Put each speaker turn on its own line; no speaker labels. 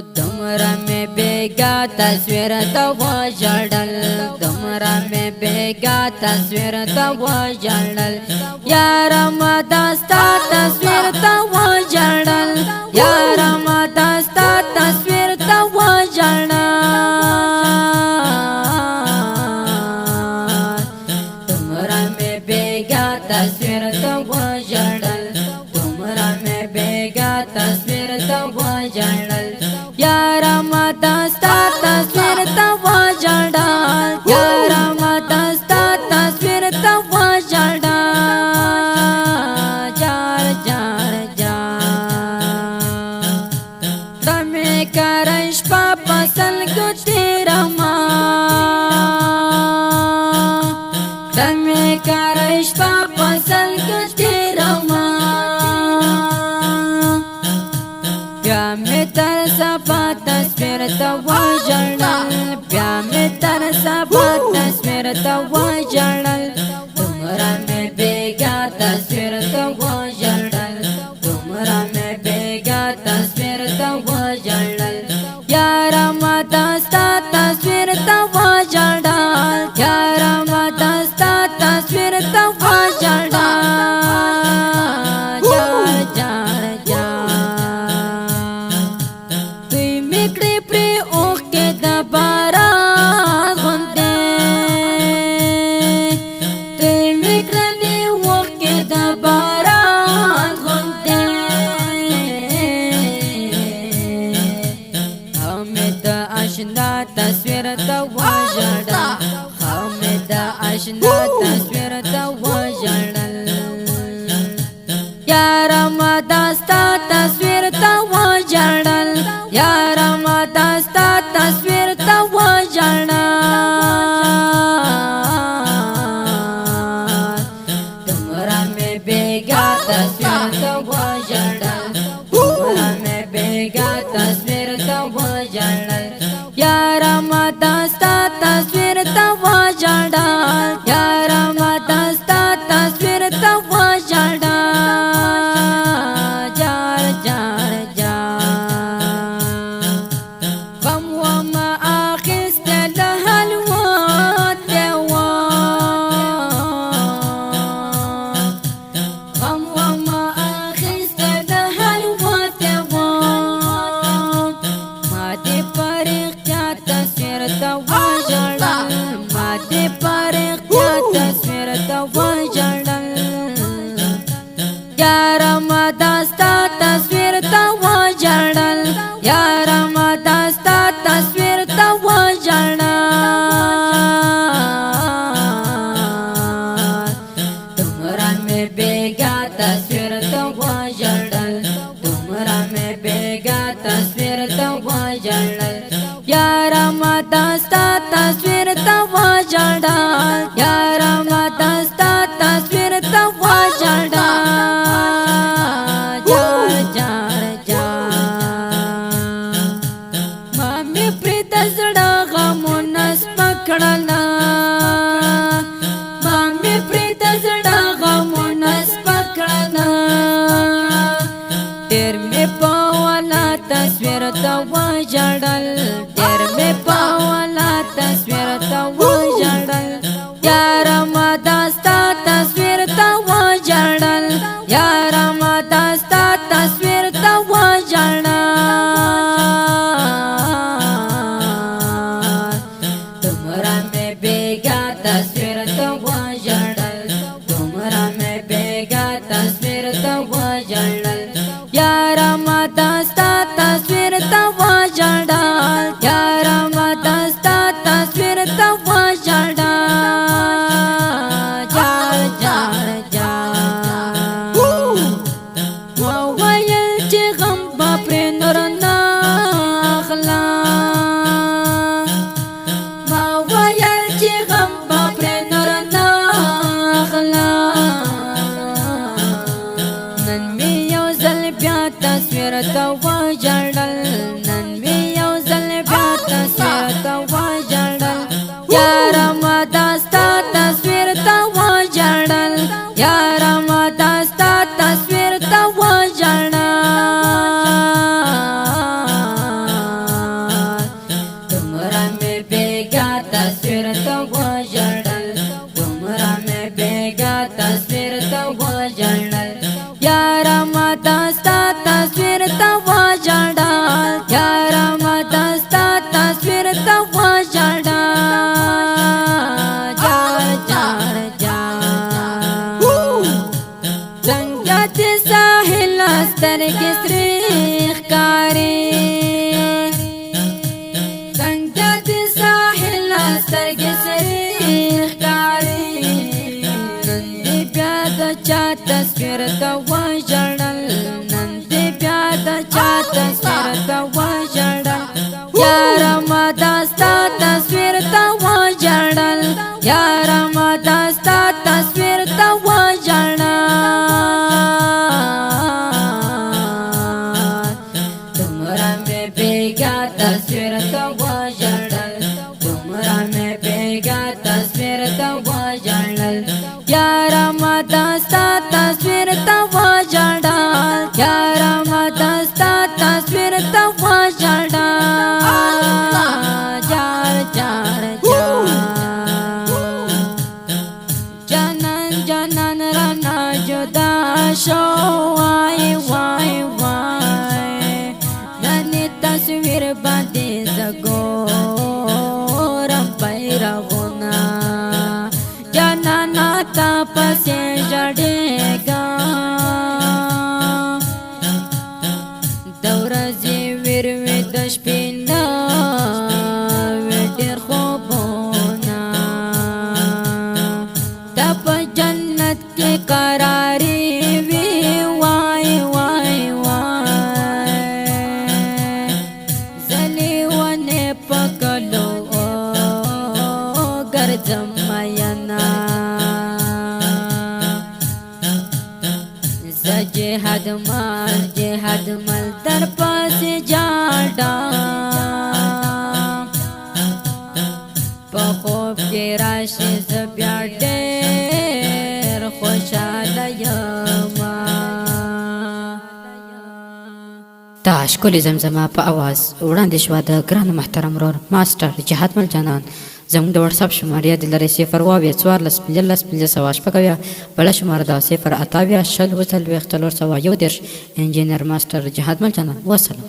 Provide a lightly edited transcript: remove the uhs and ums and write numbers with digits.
دمرا میں بیگا تصویر تا وجڑل دمرا میں بیگا تصویر تا وجڑل یار ما دستا تصویر تا وجڑل یار ما دستا تصویر تا وجڑل دمرا میں بیگا تصویر تا وجڑل دمرا میں بیگا تصویر تا وجڑل یار ما دستا تصویر تا وجڑل یار ما دستا تصویر تا وجڑل جار جار جار تمہیں کرش پاپا سل کو تیرا ماں تمہیں کرش پاپا سل کو تیرا ماں بیا میں ترسا پا تصویر تا وجڑل بیا میں ترسا پا تصویر تا وجڑل تمہارا میں بیگا تصویر تا وجڑل تمہارا میں بیگا تصویر تا وجڑل یار ما دستا تصویر تا وجڑل یار ما دستا تصویر تا وجڑل جار جار جار توی میکڑی پری اوخ کے دبارا غندے توی میکڑی اوخ کے دبارا غندے حامد اشنا تصویر تا وجڑل حامد اشنا تصویر تا وجڑل یار ما دستا تصویر تا وجڑل یار ما دستا تصویر تا وجڑل تمہارا میں بیگا تصویر تا وجڑل تمہارا میں بیگا تصویر تا وجڑل یار ما دستا تصویر تا وجڑل یار ما دستا تصویر تا وجڑل جار جار جار غم وما آخست لحلوات غم وما آخست لحلوات ما دے پر کیا تصویر تا وجڑل ما دے پر کیا تصویر تا وجڑل یار ما دستا تصویر تا وجڑل یار ما دستا تصویر تا وجڑل تمہارا میں بیگا تصویر تا وجڑل تمہارا میں بیگا تصویر تا وجڑل یار ما دستا تصویر تا وجڑل یار ما دستا تصویر تا وجڑل جار جار جار مامی پریت زڑا غمونس پکڑلا مامی پریت زڑا غمونس پکڑلا تیر میں پاوالا تصویر تا وجڑل تیر میں پاوالا تصویر تا وجڑل یار ما دستا تصویر تا وجڑل یار ما دستا تصویر تا وجڑل تمہارا میں بیگا تصویر تا وجڑل تمہارا میں بیگا تصویر تا وجڑل یار ما دستا تصویر تا وجڑل یار ما دستا تصویر تا وجڑل جار جار جار وویل چی غم با پری نور ناخلا وویل چی غم با پری نور ناخلا نن می یو زل بیا تصویر تا وجڑل نن می یو زل بیا تصویر تا وجڑل یار ما دستا تصویر تا وجڑل یار ما دستا تصویر تا وجڑل تصویر ته وژړل یاره ما دا ستا تصویر ته وژړل یاره ما دا ستا تصویر ته وژړل دومره مې بیګا تصویر ته وژړل دومره مې بیګا تصویر ته وژړل یاره ما دا ستا تصویر ته وژړل یاره ما دا ستا تصویر ته وژړل جار جار جار جانان جانان رانا جدا شو وای وای وای ننی تصویر باندې زګورم پیرغونا جانانا تا پسې جړېګا د ورځې ویر وې د شپې نه وې ډېر خوبونه دا په جنت کې قراري وي وای وای وای زلي ونه پکلو ګرځم مینا جهاد مال در پاسې جاډا په خوب کې راشي ز بیا ډېر خوشاله یم
دا ښکلې زمزمه په اواز وړاندې شوه د ګران محترم ورور ماسټر جهاد مل جانان زموږ د واتساپ شماره د لري 0 واویا 14 15 15 شپږویا بل شماره د 0 اتاویا شل وصل وختلور سوا یو درش انجینر ماسټر جهاد مل جانان وسلام